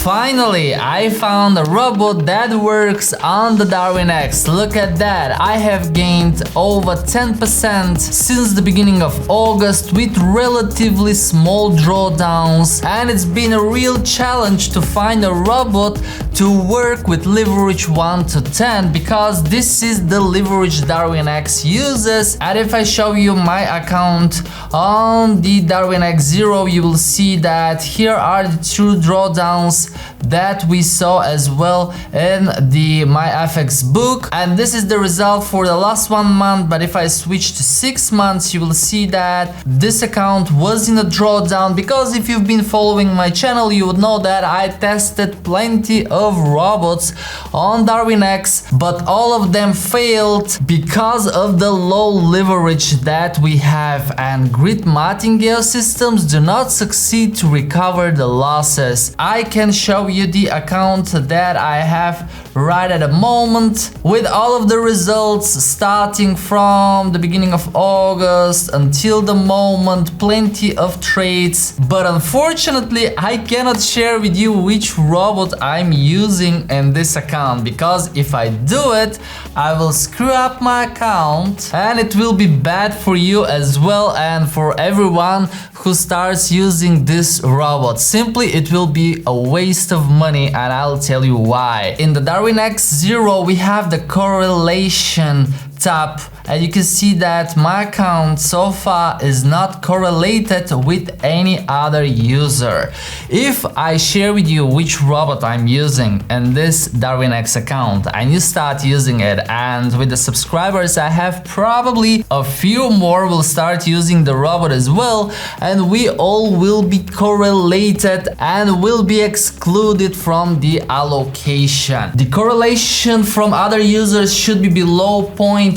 Finally, I found a robot that works on the Darwinex. Look at that. I have gained over 10% since the beginning of August with relatively small drawdowns, and it's been a real challenge to find a robot to work with leverage 1 to 10 because this is the leverage Darwinex uses. And if I show you my account on the Darwinex 0, you will see that here are the two drawdowns that we saw as well in the MyFX book, and this is the result for the last 1 month. But if I switch to 6 months, you will see that this account was in a drawdown, because if you've been following my channel, you would know that I tested plenty of robots on Darwinex, but all of them failed because of the low leverage that we have, and grid mapping geosystems do not succeed to recover the losses. I can show you the account that I have right at the moment with all of the results starting from the beginning of August until the moment, plenty of trades, but unfortunately I cannot share with you which robot I'm using in this account, because if I do it, I will screw up my account and it will be bad for you as well and for everyone who starts using this robot. Simply, it will be a waste of money, and I'll tell you why. In the Darwinex 0, we have the correlation tab, and you can see that my account so far is not correlated with any other user. If I share with you which robot I'm using in this Darwinex account and you start using it, and with the subscribers I have, probably a few more will start using the robot as well, and we all will be correlated and will be excluded from the allocation. The correlation from other users should be below 0.95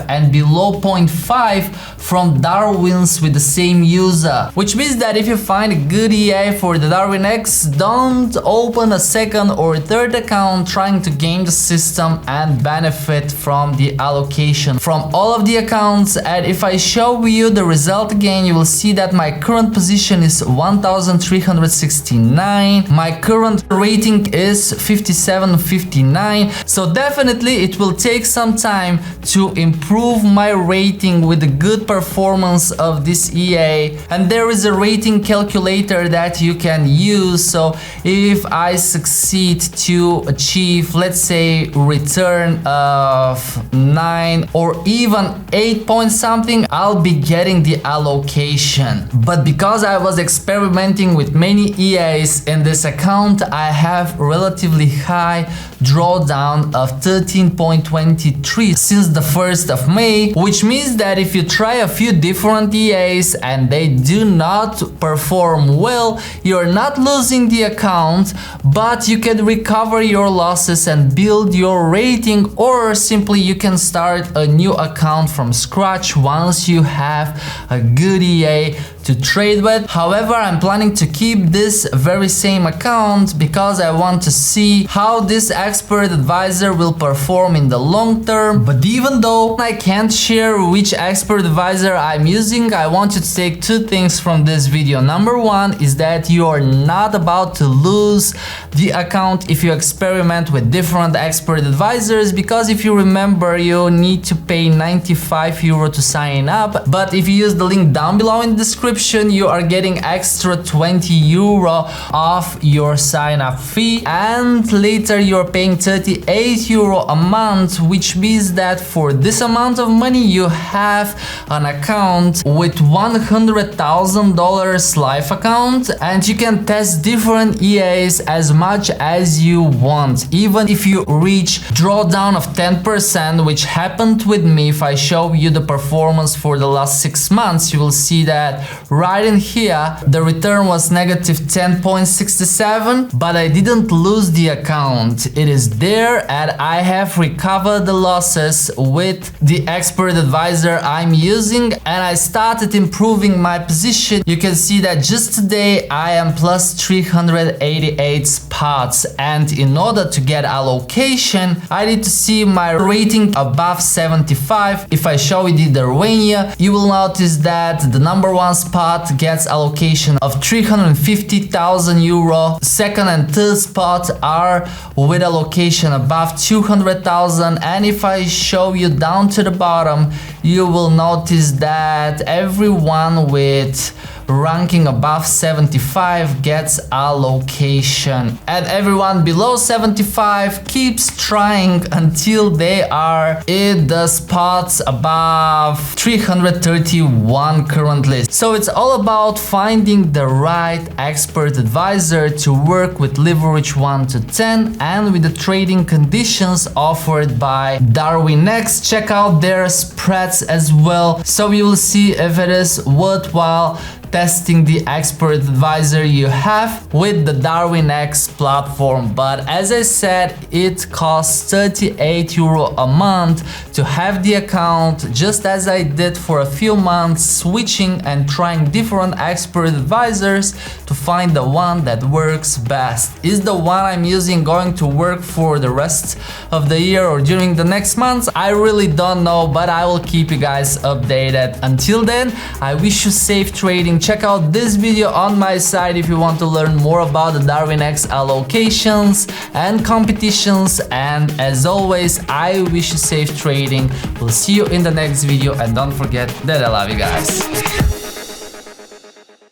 and below 0.5 from Darwins with the same user, which means that if you find a good EA for the Darwinex, don't open a second or third account trying to game the system and benefit from the allocation from all of the accounts. And if I show you the result again, you will see that my current position is 1369. My current rating is 57.59, so definitely it will take some time to improve my rating with the good performance of this EA, and there is a rating calculator that you can use. So if I succeed to achieve, let's say, return of 9 or even 8 point something, I'll be getting the allocation. But because I was experimenting with many EAs in this account, I have relatively high drawdown of 13.23 since the 1st of May, which means that if you try a few different EAs and they do not perform well, you're not losing the account, but you can recover your losses and build your rating, or simply you can start a new account from scratch once you have a good EA to trade with. However, I'm planning to keep this very same account because I want to see how this expert advisor will perform in the long term. But even though I can't share which expert advisor I'm using, I want you to take two things from this video. Number one is that you are not about to lose the account if you experiment with different expert advisors, because if you remember, you need to pay 95 euro to sign up, but if you use the link down below in the description, you are getting extra 20 euro off your sign up fee, and later you're paying 38 euro a month, which means that for this amount of money you have an account with $100,000 live account, and you can test different EAs as much as you want. Even if you reach drawdown of 10%, which happened with me, if I show you the performance for the last 6 months, you will see that right in here the return was negative 10.67, but I didn't lose the account. It is there, and I have recovered the losses with the expert advisor I'm using, and I started improving my position. You can see that just today I am plus 388 spots, and in order to get allocation I need to see my rating above 75. If I show you the Darwinex, you will notice that the number one spot gets allocation of 350,000 euro. Second and third spot are with allocation above 200,000, and if I show you down to the bottom, you will notice that everyone with ranking above 75 gets allocation, and everyone below 75 keeps trying until they are in the spots above 331 currently. So it's all about finding the right expert advisor to work with leverage 1 to 10 and with the trading conditions offered by Darwinex. Check out their spreads as well, so you will see if it is worthwhile testing the expert advisor you have with the Darwinex platform. But as I said, it costs 38 euro a month to have the account, just as I did for a few months, switching and trying different expert advisors to find the one that works best. Is the one I'm using going to work for the rest of the year or during the next months? I really don't know, but I will keep you guys updated. Until then, I wish you safe trading. Check out this video on my side if you want to learn more about the Darwinex allocations and competitions, and as always, I wish you safe trading. We'll see you in the next video, and don't forget that I love you guys.